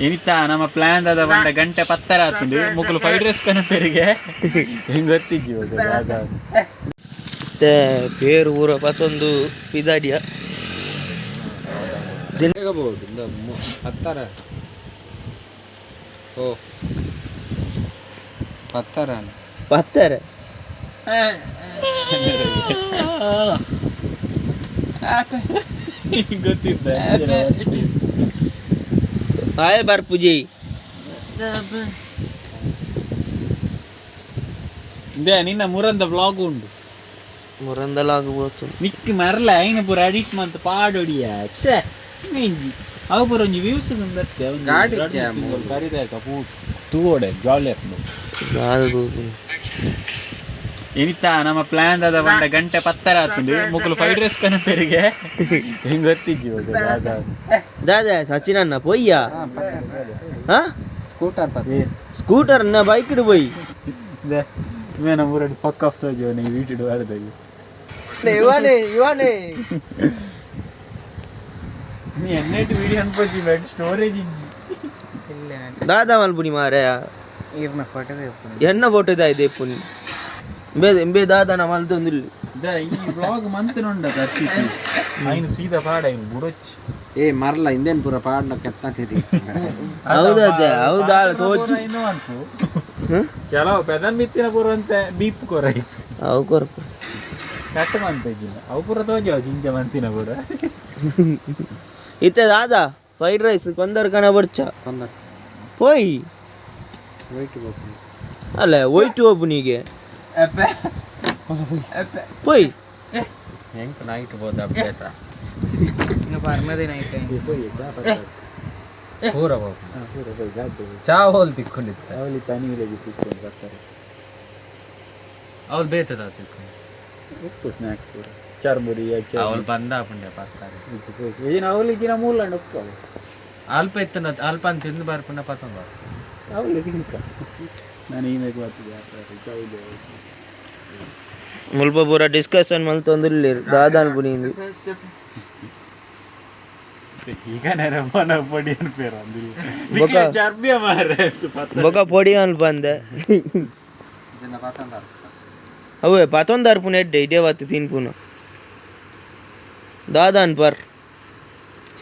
ಎನಿತ ನಮ್ಮ ಪ್ಲಾನ್ ಅದ ಬಂದ ಗಂಟೆ 10 ಆತುಂಡು ಮುಕ್ಕಲು ಫ್ರೈಡ್ ರೈಸ್ ಕನ ಪೆರಿಗೆ ಹಿಂಗೆ ಗೊತ್ತಿಜ್ಜಿ ಮತ್ತೆ ಪೇರು ಊರ ಮತ್ತೊಂದು ಪಿದಾಡಿಯ ದಿನಬಹುದು 10 ಓ 10 ಗೊತ್ತಿದ್ದ ಆಯ್ ಬರ್ಪುಜಿ ಇದೇ ನಿನ್ನ ಮುರಂದ ವ್ಲಾಗ್ ಉಂಡು ಮುರಂದಲಾಗಬಹುದು ನಿಕ್ ಮರಲ ಐನ ಪೂರ ಎಡಿಟ್ ಮಂತ್ ಪಾಡೊಡಿಯ ಶೇ ಮೆಂಜಿ ಅವು ಪೂರ ಒಂಜಿ ವ್ಯೂಸ್ ಬರ್ತೇ ಗಾಡಿ ಕರಿದಾಕ ಪೂ ತೂವಡೆ ಜಾಲಿ ಆಗ್ತದೆ ಎನಿತ ನಮ್ಮ ಪ್ಲಾನ್ ಅದ ಬಂದ ಗಂಟೆ 10 ಆತುಂಡು ಮುಕ್ಕಲು ಫ್ರೈಡ್ ರೈಸ್ ಕನ ಪೆರಿಗೆ ಹಿಂಗೆ ಗೊತ್ತಿಜ್ಜಿ ದಾದಾ ಸಚಿನ್ ಅಣ್ಣ ಪೊಯ್ಯ ಸ್ಕೂಟರ್ ನ ಬೈಕ್ ಇಡು ಪೊಯ್ ಮೇನ ಮೂರಡಿ ಪಕ್ಕ ಆಫ್ ತೋಜೋ ನೀ ವೀಟಿಡು ಆಡದಲ್ಲಿ ಇವನೇ ನೀ ಎನ್ನೆಟ್ ವಿಡಿಯೋ ಅನ್ಪೋಜಿ ಬೇಡ ಸ್ಟೋರೇಜ್ ಇಜ್ಜಿ ದಾದಾ ಮಲ್ಪುನಿ ಮಾರಯ ಎನ್ನ ಫೋಟೋ ಇದೆ ಪುನಿ ಎಂಬೆ ದಾದನ ಮಲ್ತೊಂದಿಲ್ಲ ಈ ವ್ಲಾಗ್ ಮಂತನುಂಡ ತರ್ಸಿತಿ ಐನು ಸೀದಾ ಪಾಡ ಐನು ಬುಡೊಚ್ಚಿ ಏ ಮರ್ಲ ಇಂದೇನ್ ಪೂರ ಪಾಡ್ನ ಕೆತ್ತಾತಿದಿ ಹೌದಾ ಹೌದಾ ತೋಜಿ ಇನ್ನು ಅನ್ಪು ಕೆಲವು ಪೆದನ್ ಮಿತ್ತಿನ ಪೂರ ಅಂತ ಬೀಪ್ ಕೊರೈ ಅವು ಕೊರಪ ಕಟ್ಟು ಮಂತಿಲ್ಲ ಅವು ಪೂರ ತೋಜಾವ ಜಿಂಜ ಮಂತಿನ ಪೂರ ಇತ್ತೆ ದಾದಾ ಫ್ರೈಡ್ ರೈಸ್ ಕೊಂದರ್ ಕನ ಬರ್ಚ ಪೋಯ್ ಅಲ್ಲ ಒಯ್ಟು ಒಬ್ಬನಿಗೆ ಪೋಯ್ ಹೆಂಗ್ ನೈಟ್ ಬೋದ ಅಭ್ಯಾಸ ಇನ್ನು ಪರ್ನದೇ ನೈಟ್ ಪೂರ ಚಾ ಹೋಲ್ ತಿಕ್ಕೊಂಡಿತ್ತ ಅವಲಿ ತನಿವಿಲೆಗೆ ತಿಕ್ಕೊಂಡು ಬರ್ತಾರೆ ಅವ್ರು ಬೇತದ ತಿಕ್ಕೊಂಡು ಉಪ್ಪು ಸ್ನ್ಯಾಕ್ಸ್ ಪೂರ ಚರ್ಮುರಿ ಅವ್ರು ಬಂದ ಪುಣ್ಯ ಬರ್ತಾರೆ ಏನು ಅವಲಿಗಿನ ಮೂಲಣ್ಣ ಉಪ್ಪು ಅವು ಅಲ್ಪ ಇತ್ತನ ಅಲ್ಪ ಅಂತ ತಿಂದು ಬರ್ಪುಣ್ಣ ಪತಂಗ ಅವಲಿ ತಿನ್ಕ ನಾನು ಈಮೇಲೆ ಬರ್ತಿದ್ದೆ ಚೌದೆ ಮುಲ್ಪ ಪೂರ ಡಿಸ್ಕಷನ್ ಮಲ್ತೊಂದಿಲ್ಲ ದಾದಾನ್ ಪುನಿಂದು ಈಗ ನೆನಪನ ಪೊಡಿ ಅನ್ಪೇರ ಅಂದಿಲ್ಲ ಚರ್ಬಿಯ ಮಾರೆ ಬೊಕ ಪೊಡಿ ಅಲ್ಪ ಅಂದೆ ಅವೇ ಪತೊಂದಾರ್ ಪುನ ಎಡ್ಡೆ ಇದೇ ವತ್ತು ತಿನ್ ಪುನ ದಾದಾನ್ ಪರ್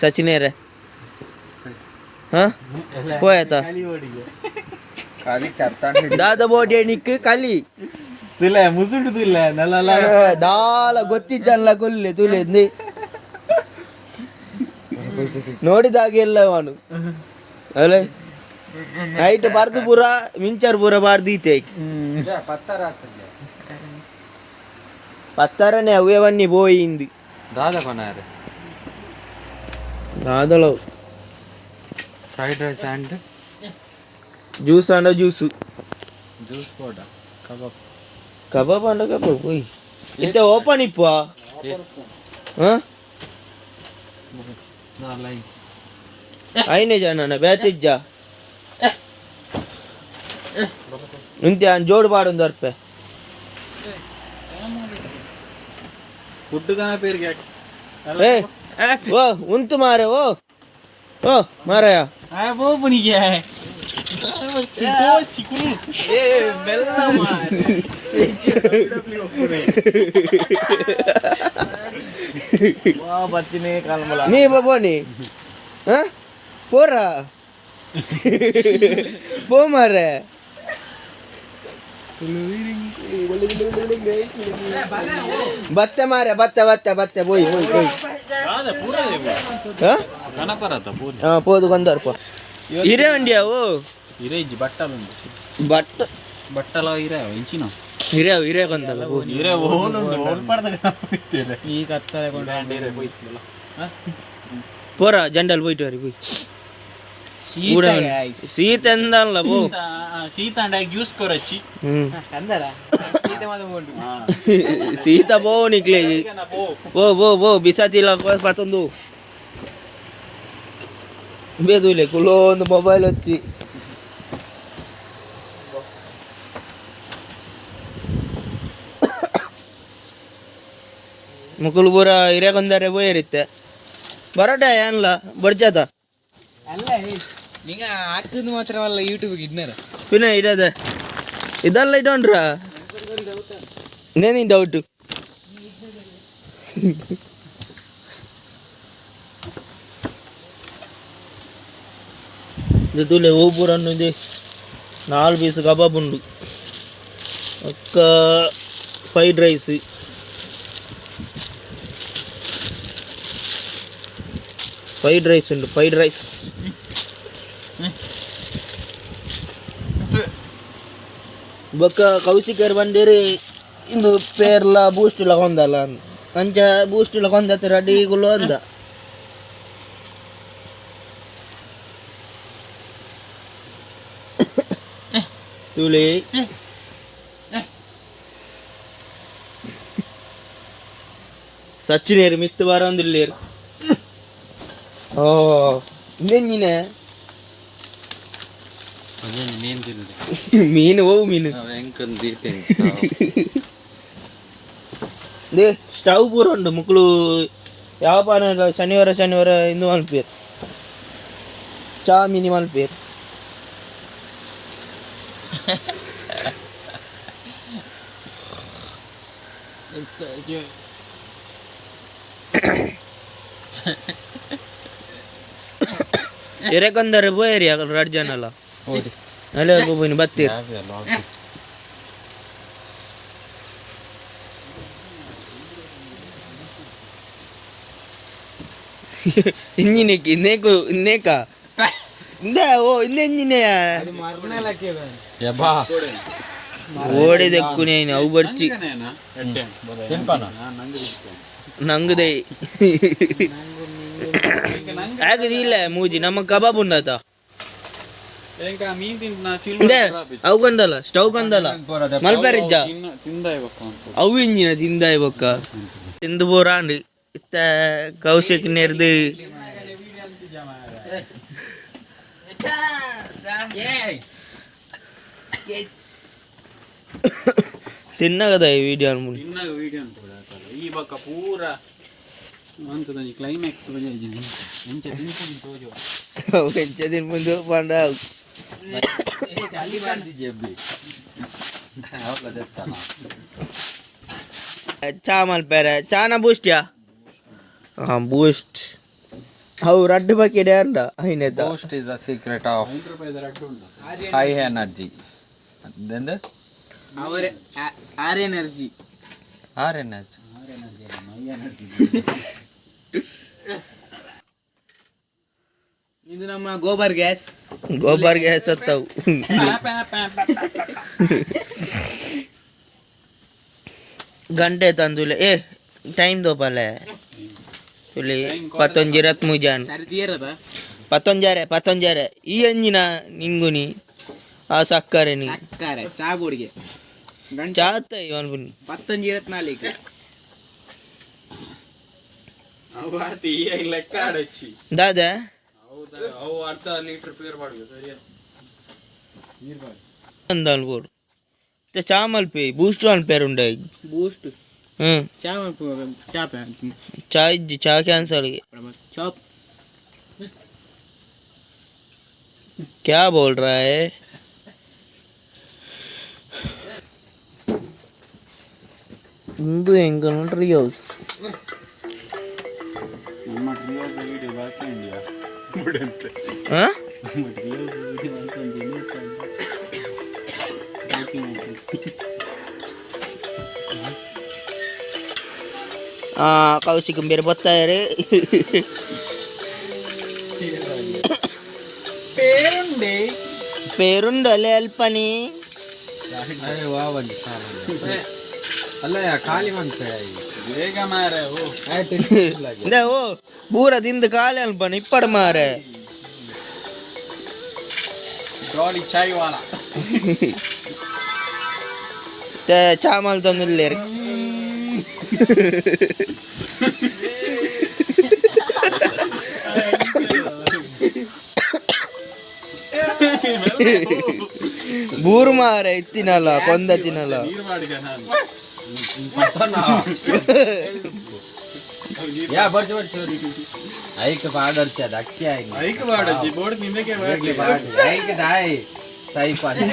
ಸಚಿನೇರೆ ಹಾ ಪೋಯತ ದಾದ ಬೋಡಿ ನಿಕ್ ಕಲಿ ತುಲೆ ಮುಸುಡು ತುಲೆ ನಲ್ಲ ದಾಲ ಗೊತ್ತಿದ್ದಲ್ಲ ಕೊಲ್ಲೆ ತುಲೆ ನೋಡಿದಾಗೆ ಎಲ್ಲ ಅವನು ಅಲ್ಲ ನೈಟ್ ಬರ್ದು ಪೂರ ಮಿಂಚರ್ ಪೂರ ಬಾರ್ದೀತೆ ಪತ್ತರನೇ ಅವ್ಯವನ್ನಿ ಬೋಯಿಂದು ದಾದಲವು fried rice and juice and juice juice ಕೂಡ ಕಬಾಬ್ ಕಬಾಬ್ ಅಂಡ ಕಬಾಬ್ ಹೋಯ್ ಇಂತ ಓಪನ್ ಇಪ್ಪ ಐನೇ ಜನ ಬೇತಿಜ್ಜ ಇಂತೆ ಜೋಡು ಬಾಡೊಂದು ಅರ್ಪೆ ಫುಡ್ ಕನ ಪೇರ್ಗೆ ಏ ಓ ಉಂಟು ಮಾರೆ ಓ ಓ ಮಾರಾಯ ಬೋಪನಿಗೆ ನೀ ಬೋನಿ ಪೋರ ಪೋ ಮಾರೆ ಬತ್ತೆ ಮಾರೆ ಬತ್ತೆ ಬತ್ತೆ ಬತ್ತೆ ಬೋಯ್ ಬೋಯ್ ಬೋಯ್ పోదు కొందరు పో ఇరే అండి అవు ఇరే ఇజ్జి బట్టలు బట్టలు ఇరే ఇంచిన ఇరే ఇరే కొందరు ఇరే ఓలు ఓలు పడద ఈ కత్త పోరా జెండల్ పోయిட்டு వరి పోయి సీత ఎందల్ల పో సీత అంటే జ్యూస్ కొరచ్చి అందరా సీత మాద పోండి సీత పో నిక్లే పో పో పో బిసాతిల పతందు ಬೇದುಲೆ ಕುಲೋ ಒಂದು ಮೊಬೈಲ್ ಒತ್ತಿ ಮುಕುಲು ಪೂರ ಹಿರೇಕೊಂದರೆ ಬೋಯರಿತ್ತೆ ಬರೋಟ ಏನ್ಲ ಬಡ್ಜಾತ ಅಲ್ಲ ನಿಂಗ ಹಾಕಿದ್ ಮಾತ್ರವಲ್ಲ ಯೂಟ್ಯೂಬ್ಗೆ ಇಡ್ನಾರ പിന്നെ ഇടതെ ഇതല്ല ഇടോണ്ടാ നീ ഡൗട്ട് ఇది తూలే ఓపూర్ అన్నది 4 పీస్ కబాబ్ ఉండు ఒక్క ఫ్రైడ్ రైస్ ఉండు ఫ్రైడ్ రైస్ ಬೊಕ್ಕ ಕೌಶಿಕರ್ ಬಂದಿರಿ ಇಂದು ಪೇರ್ಲ ಬೂಸ್ಟ್ ಇಲ್ಲ ಹೊಂದಲ್ಲ ಅಂಚ ಬೂಸ್ಟ್ ಇಲ್ಲ ಹೊಂದತ್ತೆ ರೆಡಿಗುಲು ಅಂದ ತುಳಿ ಸಚಿನೇರು ಮಿತ್ತು ಬಾರ ಒಂದಿಲ್ಲೇರು ಓ ನೆಂಜಿನೆ ಮೀನು ಓ ಮೀನು ದೇ ಸ್ಟವ್ ಪೂರ ಉಂಟು ಮಕ್ಕಳು ಯಾವ ಪಾನ ಶನಿವಾರ ಇಂದು ಮಲ್ಪೇರು ಚಾ ಮಿನಿ ಮಲ್ಪೇರು ಎರೆಕೊಂದರೆ ಬೋಯರಿ ಎರಡು ಜನ ಅಲ್ಲ ಅಲ್ಲೇ ಹೋಗ್ಬೋದು ಬತ್ತೀರಿ ಇಂಜಿನಿಕ್ ಇನ್ನೇಕ ಇಂದೇ ಓ ಇಂದೇ ಇಂಜಿನಿಯ ಓಡಿದೆಕ್ಕು ನೀನು ಅವು ಬರ್ಚಿ ನಂಗದೆ ಆಗಿದಿಲ್ಲ ಮೂಜಿ ನಮ್ಮ ಕಬಾಬ್ ಉಂಡಾತ ಅವು ಕಂದಲ್ಲ ಸ್ಟವ್ ಕಂದಲ್ಲ ಮಲ್ಪೆರಿಜ್ಜ ಅವು ಇಂಜಿನ ತಿಂದಾಯ್ ಬೊಕ್ಕ ತಿಂದು ಬೋರಾಂಡು ಇತ್ತ ಕೌಶಿಕ್ ನೆರ್ದು ತಿನ್ನಗದ ಈ ವಿಡಿಯೋ ಈ ಬಕ್ಕ ಪೂರ ಮಂತದ ಕ್ಲೈಮ್ಯಾಕ್ಸ್ ದಿನ ಮುಂದೆ ಪಂಡ ಚಾ ಮಲ್ಪೇರೆ ಚಾನ ಬೂಸ್ಟ್ಯಾ ಹಾಂ ಬೂಸ್ಟ್ ಅವು ರಡ್ಡು bucket ಯಾರಂಡ ಐನೇತ Boost is a secret of high energy. Then the ಅವರ ಆರ್ ಎನರ್ಜಿ R energy. ಇದು ನಮ್ಮ ಗೋಬರ್ ಗ್ಯಾಸ್ ಹತ್ತವು ಗಂಟೆ ತಂದುಲೆ ಏ ಟೈಮ್ ದೋಪಲೆ ತುಲಿ 11:23 ಜಾನ್ ಸರ್ತಿಯರದ 11 ಈ ಅಂಜಿನ ನಿಂಗುನಿ ಆ ಸಕ್ಕರೆ ಚಾ ಬೋರ್ಡ್ಗೆ ಚಾತ ಇವನ್ ಬನ್ನಿ 11:24 ಲೆಕ್ಕ ಆಡಚ್ಚಿ ದಾದ ಅವು ಅರ್ಧ ಲೀಟರ್ ಪೇರ್ ಮಾಡ್ಬೇಕು ಸರಿಯಾ ಅಂದಲ್ ಬೋರ್ಡ್ ಚಾ ಮಲ್ಪೆ ಬೂಸ್ಟ್ ಅನ್ಪೇರ್ ಉಂಡೆ ಬೂಸ್ಟ್ ಚಾ ಚಾ ಕ್ಯಾನ್ಸಲ್ ಚಾಪ್ क्या बोल रहा है ಇಂದು ಹೆಂಗ ಟ್ರಿಯೋಸ್ ನಮ್ಮ ಟ್ರಿಯೋಸ್ ವಿಡಿಯೋ ಬಾಕಿ ಇಂಡಿಯಾ ಬಿಡಂತೆ ನಮ್ಮ ಟ್ರಿಯೋಸ್ ವಿಡಿಯೋ ಅಂತ ಕೌಶಿಕ್ ಬೇರೆ ಬರ್ತಾರೆ పేరుండలే అల్పని अरे वाह वाली सामान ಅಲ್ಲ ಖಾಲಿ ಮಾಡ್ತಾರೆ ಬೇಗ ಮಾರೆ ಓ ದೇ ಓ ಬೂರ ತಿಂದು ಖಾಲಿ ಅಲ್ಪನಿ ಇಪ್ಪಡ ಮಾರೆ ಗಾಡಿ ಚಾಯ್ ವಾಲ ತೆ ಚಾಮಲ್ ತಂದಿಲ್ಲೇರಿ ಬೂರು ಮಾರೆ ತಿನ್ನಲ್ಲ ಕೊಂದ ತಿನ್ನಲ್ಲ ಯಾ ಬರ್ಜಿ ಐಕ್ ಪಾಡರ್ಚದ ಅಕ್ಕಿ ಆಯ್ತು ಐಕ್ ಬಾಡಜ್ಜಿ ಬೋರ್ಡ್ ನಿಂದಕ್ಕೆ ಬಾಡ್ಲಿ ಐಕ್ ದಾಯಿ ಸೈಪ್ ಅಂತ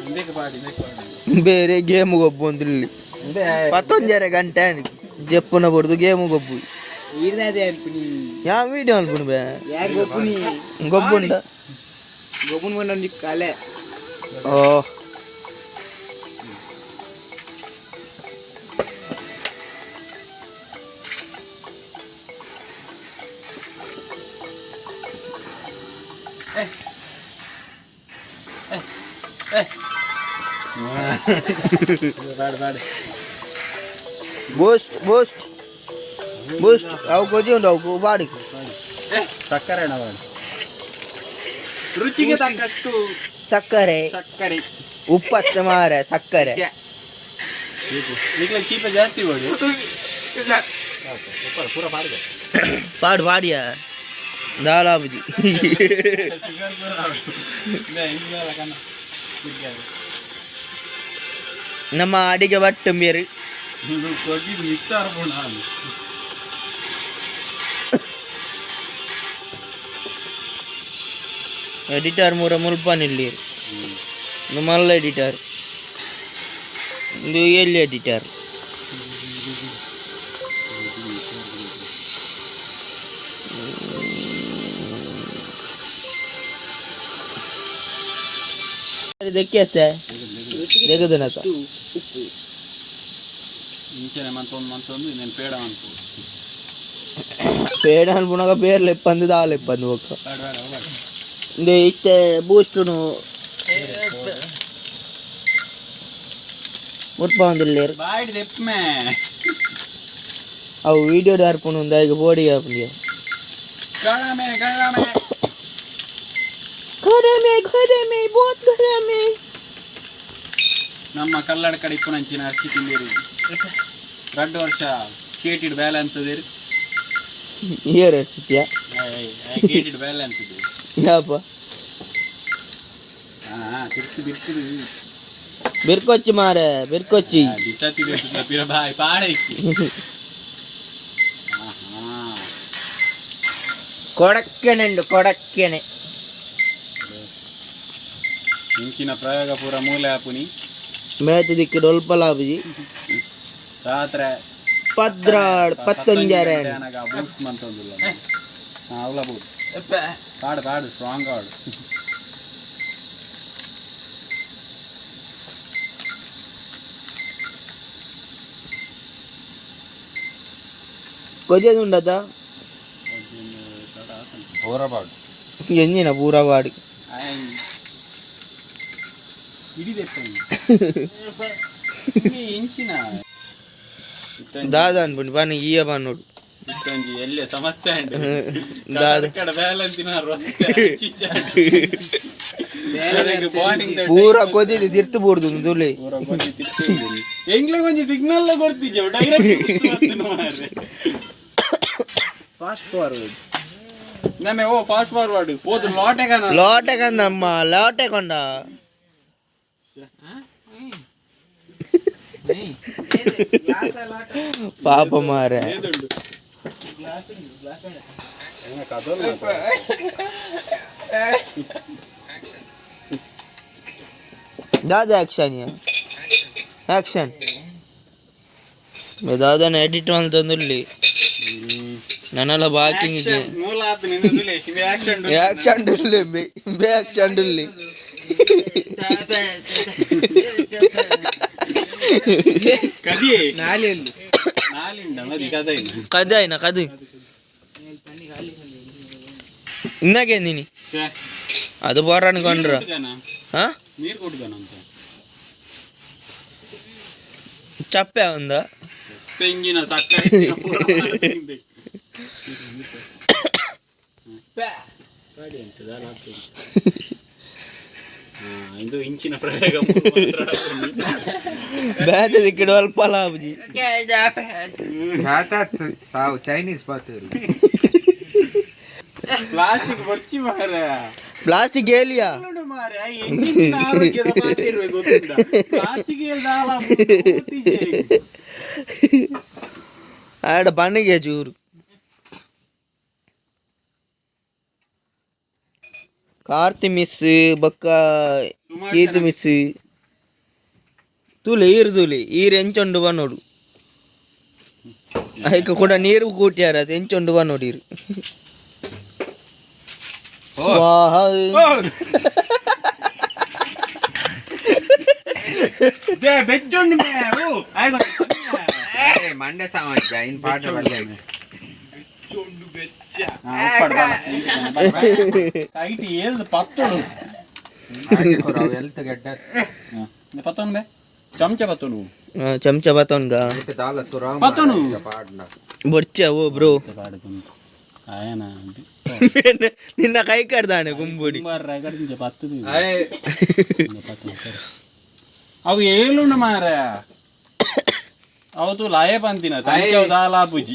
ನಿಂದಕ್ಕೆ ಬಾಡಿ ಬೇರೆ ಗೇಮ್ ಗೊಬ್ಬು ಅಂದಿಲ್ಲಿ 11 ಗಂಟೆ చెప్పున పడుతు గేమ్ గొప్పు ఈడదే అనుకుని యా వీడియో అనుకుని బే యా గొప్పుని గొప్పుండ గొప్పుని మొన్న నీకు కాలే ఓ బూస్ట్ బూస్ట్ బూస్ట్ అవు కొద్ది ఉండవు వాడికి ಸಕ್ಕರೆ ರುಚಿಗೆ ತಕ್ಕಷ್ಟು ಸಕ್ಕರೆ ಸಕ್ಕರೆ ಉಪ್ಪು ಹಚ್ಚ ಮಾರ ಸಕ್ಕರೆ ಈಗಲೇ ಚೀಪ ಜಾಸ್ತಿ ಮಾಡಿ ಪೂರ ಪಾಡಿದೆ ಪಾಡು ಪಾಡಿಯ ದಾಲಾಬುಜಿ ನಮ್ಮ ಅಡಿಗೆ ಬಟ್ಟು ಬೇರೆ ಎಡಿಟರ್ ಮೂರ ಮುಲ್ಪನಿಲ್ಲಿ ಮಲ್ಲ ಎಡಿಟರ್ ಇದು ಎಲ್ಲಿ ಎಡಿಟರ್ देखिए देखो ना सा ఇంచనే మంతొంది నేను పేడ అనుకో పేడ అనుకున్నాక పేర్లు ఇబ్బంది దాలు ఇబ్బంది ఒక్క ఇది ఇచ్చే బూస్టును ముట్పాందులేరు బాయ్ తెప్పమే అవు వీడియో డార్పును ఉందా ఇక బోడి కాపుంది గడమే ಬೋತ್ ಗಡಮೆ ನಮ್ಮ ಕಲ್ಲಡ ಕಡೆ ಇಪ್ಪನಂಚಿನ ಅರ್ಚಿ ತಿಂದಿರಿ 2 ವರ್ಷ ಕೇಟಿಡ್ ಬೇಲೆ ಅಂತದಿರಿ ಇಯರ್ ಅರ್ಚಿತ್ಯ ಕೇಟಿಡ್ ಬೇಲೆ ಅಂತದಿರಿ ಯಾಪ ಬಿರ್ತಿದು ಬಿರ್ಕೊಚ್ಚಿ ಮಾರೆ ಬಿರ್ಕೊಚ್ಚಿ ಬಿಸತಿ ಪಿರ ಬಾಯ್ ಪಾಡೈತಿ ಕೊಡಕ್ಕೆನೆ ಇಂಚಿನ ಪ್ರಯೋಗ ಪೂರ ಮೂಲೆ ಆಪುನಿ ಮೇತು ದಿಕ್ಕು ಡೊಲ್ಪಲಾಬುಜಿ ರಾತ್ರಿ ಪದ್ರಾಡ್ 11 ನನಗೆ ಬೂಸ್ಟ್ ಮಂತೊಂದಿಲ್ಲ ಅವಳ ಬೂಸ್ಟ್ ಪಾಡು ಸ್ಟ್ರಾಂಗ್ ಆಡು కొద్దిగా ఉండదా ಊರಬಾಡು ಎಂಜಿನ ಪೂರವಾಡಿ ಇಂಚಿನ దాదా అనుకోండి పని ఇయ్య పన్నోడు ಎಲ್ಲೇ ಸಮಸ್ಯೆ ಪೂರ ಕೊದ್ದಿದ್ದು ತಿರ್ತು ಬೋರ್ದು ತುಳಿ ಎಂಗ್ಲ ಕೊಂಚ ಸಿಗ್ನಲ್ ಕೊಡ್ತಿದ್ದೆ ಡೈರೆಕ್ಟ್ ಫಾಸ್ಟ್ ಫಾರ್ವರ್ಡ್ ನಮ್ಮೆ ಓ ಫಾಸ್ಟ್ ಫಾರ್ವರ್ಡ್ ಹೋದ್ లోటే కందమ్మ లోటే కొండ పాప మారే దాదా యాక్షన్ దాదాని ఎడిట్ వాళ్ళతోంది నన్నలా బాకింగ్ యాక్షన్ డుల్లి కథ అయినా కథ ఇందాకేంది అది పోరానికి కొండరా చెప్పే ఉందా ತೆಂಗಿನ ಸಕ್ಕರೆ ಇದು ಇಂಚಿನ ಪ್ರಯೋಗ ಬೇರೆ ದಿಕ್ಕಿ ಡೊಲ್ಪಲಾಬುಜಿ ಸಾವು ಚೈನೀಸ್ ಪಾತೇರು ಪ್ಲಾಸ್ಟಿಕ್ ಬರ್ಚಿ ಮಾರ ಪ್ಲಾಸ್ಟಿಕ್ ಏಲಿಯಾ ಮಾರ ಆರೋಗ್ಯದ ಮಾತಿರ್ಬೇಕು ಗೊತ್ತಿಲ್ಲ ಪ್ಲಾಸ್ಟಿಕ್ ಆಡ ಬಣ್ಣಿಗೆ ಚೂರು ಕಾರ್ತಿ ಮಿಸ್ ಬೊಕ್ಕ ಕೀತು ಮಿಸ್ ತೂಲೆ ಈರು ಎಂಚೊಂಡು ಬನ್ನೋಡು ಐಕ ಕೂಡ ನೀರು ಕೂಟ್ಯಾರ ಅದು ಎಂಚೊಂಡು ಬನ್ನೋಡು ಈರು ಸ್ವಾಹ ಮಂಡ್ಯ ಸಮಾಜ ಇನ್ ಪಾಠ ಕೈಟಿ ಏಳ್ದು ಪತ್ತೋಡು ಹೆಲ್ತ್ ಗೆಡ್ಡ ಪತ್ತೋನು ಬೇ ಚಮಚ ಪತ್ತೋನು ಚಮಚ ಬತ್ತವನ್ಗ ದಾಲ ಸುರ ಪತ್ತೋನು ಪಾಡ್ನ ಬೊಚ್ಚ ಓ ಬ್ರೋ ఆయన నిన్న కై కడదాను గుంబుడి పత్తది అవి ఏలుండ మార ಅವತ್ತು ಲಾಯ ಬಂತಿನ ತಂಚವ್ ದಾಲಾ ಬುಜಿ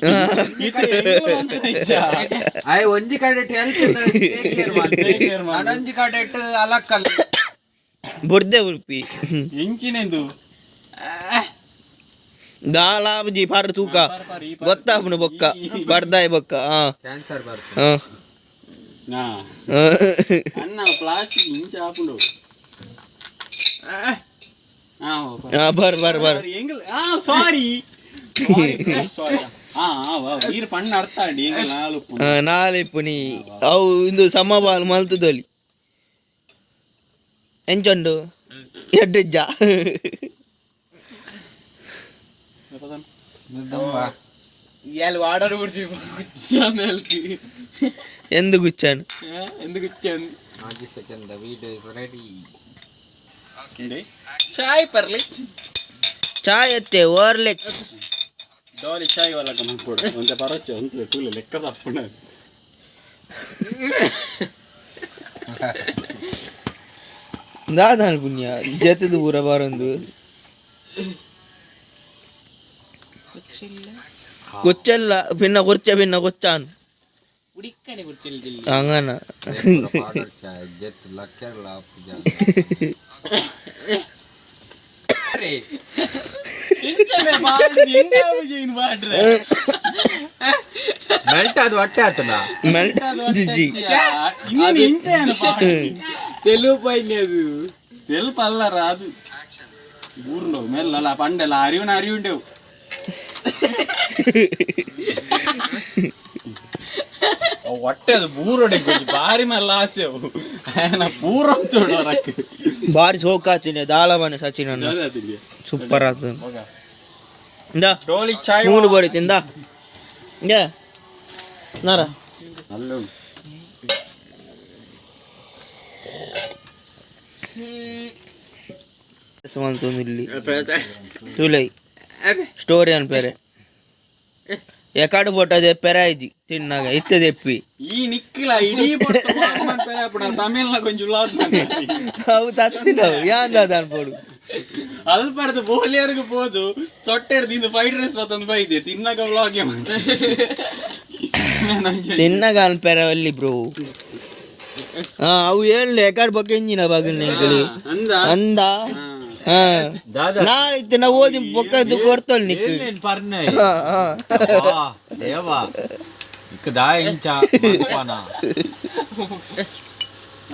ಅಯ್ಯ ಒಂಜಿ ಕಡೆ ಅನಂಜಿ ಕಡೆ ಅಲಕ್ಕಲ್ಲ ಬುರ್ದೆ ಉಡುಪಿ ಇಂಚಿನೆಂದು ದಾಲಾ ಬುಜಿ ಪಾರ ತೂಕ ಗೊತ್ತಾಪುನು ಬೊಕ್ಕ ಬರ್ದಾಯ್ ಬೊಕ್ಕ ಕ್ಯಾನ್ಸರ್ ಬರ್ತದೆ ಅನ್ನ ಪ್ಲಾಸ್ಟಿಕ್ ಇಂಚ ಹಾಕೊಂಡು ಬರ್ ಸಾರಿ ನೀರು ಪಣ್ಣ ಅರ್ಥ ಅಂಡಿ ನಾಳೆ ಪುನಿ ಅವು ಇಂದು ಸಮಬಾಲ್ ಮಲ್ತುದೊಲಿ ಎಂಚೊಂಡು ಎಡ್ಡೆಜ್ಜ వాడరు గుచ్చాను ఎందుకు గుచ్చాను ఎందుకు ఇచ్చాను 5 సెకండ్ వీడియో ఇస్ రెడీ చాయ్ పర్లిచ్ చాయ్ ఎత్తే ఓర్లెక్స్ డోలి చాయ్ వాళ్ళకి మనకు కొంచెం పరవచ్చు అంతే చూలే లెక్క తప్పకుండా ದಾದಾನ ಪುಣ್ಯ ಜತದು ಪೂರ ಬಾರೊಂದು ಕೊಚ್ಚಲ್ಲ ಭಿನ್ನ ಕೊರ್ಚ ಭಿನ್ನ ಕೊಚ್ಚಾನು ఉడిక్కని గుర్చెల్లి ಅಂಗನ ಪಾಡರ್ ಚಾಯ್ ಜೆತ್ ಲಕ್ಕರ್ಲ ಪೂಜಾ ಅರೆ ಇಂಚನೆ ಮಾಡಿ ಹೆಂಗ ಬುಜಿನ್ ಮಾಡ್ರೆ ಮೆಲ್ಟ್ ಅದು ಹೊಟ್ಟೆ ಆತನ ಮೆಲ್ಟ್ ಜಿಜಿ ಇನ್ನೇನು ಇಂಚೇನು ಪಾಡಿ తెలుగు పోయినది తెలుపు అల్ల రాదు ఊర్లో మెల్ల పండెల అరివి ఉండేవు ಹೊಟ್ಟೆ ಅದು ಬೂರೊಡೆ ಬಾರಿ ಮೇಲೆ ಆಸೆವು ಪೂರ ಚೋಡೋರಕ್ಕೆ ಬಾರಿ ಸೋಕಾತೀನಿ ದಾಳವನೆ ಸಚಿನ ಸೂಪರ್ ಆತ ಡೋಲಿ ಚಾಯ್ ಮೂರು ಬಡಿ ತಿಂದ ನಾರ ಅಲ್ಲೂ ಇಲ್ಲಿ ತುಲೈ ಸ್ಟೋರಿ ಅನ್ಪೇರೆ ఎకాడు ఫోటో చెప్పారా ఇది తిన్నాగా ఇత్తే తెప్పి ఈ నిక్కిల ఇడీ అప్పుడు తమిళలో కొంచెం అవు తత్తినావు యాందా దాని పోడు ಅಲ್ಪಡ್ದು ಬೋಲಿಯರ್ಗೆ ಹೋದು ತೊಟ್ಟೆಡ್ ತಿಂದು ಫ್ರೈಡ್ ರೈಸ್ ಮತ್ತೊಂದು ಬೈದೆ ತಿನ್ನಾಗ ವ್ಲಾಗ್ ತಿನ್ನಾಗ ಅನ್ಪೇರ ಅಲ್ಲಿ ಬ್ರೋ ಅವು ಹೇಳಿ ಎಕಾಡ್ ಬಗ್ಗೆ ಎಂಜಿನ ಬಾಗಿಲ್ ಅಂದ ನಾಳೆ ನಾವು ಓದಿ ಬೊಕ್ಕದ್ದು ಕೊಡ್ತಲ್ ನಿಕ್ಕು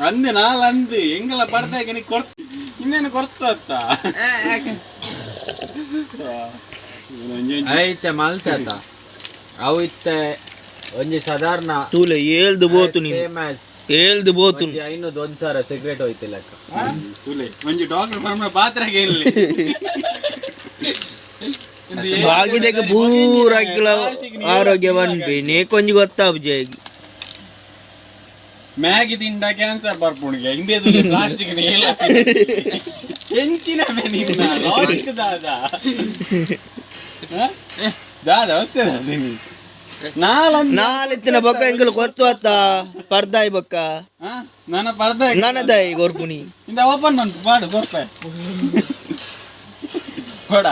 ಅಂದೆ ನಾಲಂದು ಎಂಗಲ ಪಡ್ದಾಗ ನೀ ಕೊಡ್ತ ಇನ್ನೇನು ಕೊಡ್ತ ಐತೆ ಮಲ್ತದ ಅವು ಇತ್ತೆ ಒಂಜಿ ಸಾಧಾರಣ ತೂಲೆ ಏಳ್ದು ಬೋತು ನೀನು ಏಳ್ದು ಬೋತು ಐನೂದು 1,000 ಸಿಗರೇಟ್ ಹೋಯ್ತಿ ಲೆಕ್ಕ ತೂಲೆ ಒಂಜಿ ಡಾಕ್ಟರ್ ಬರ್ಮ ಪಾತ್ರೆಗೆ ಇಲ್ಲಿ ಬಾಗಿದಾಗ ಪೂರ ಆರೋಗ್ಯ ಬಂಟಿ ನೇ ಕೊಂಚ ಗೊತ್ತಾವು ಜಾಗಿ ಮ್ಯಾಗಿ ತಿಂಡ ಕ್ಯಾನ್ಸರ್ ಬರ್ಪುಣಿಗೆ ಹಿಂದೆ ಪ್ಲಾಸ್ಟಿಕ್ ಹೆಂಚಿನ ನಿನ್ನ ಲಾಜಿಕ್ ದಾದಾ ದಾದಾ ಹೊಸ ನಾಳೆತ್ತಿನ ಬೊಕ್ಕ ಎಂಕಲು ಕೊರ್ತು ಅತ್ತ ಪರ್ದಾಯಿ ಬೊಕ್ಕ ನನ್ನ ಪರ್ದಾಯಿ ನನ್ನದಾಯಿ ಗೊರ್ಪುನಿ ಇಂದ ಓಪನ್ ಬಂತು ಮಾಡು ಗೊರ್ಪ ಕೊಡ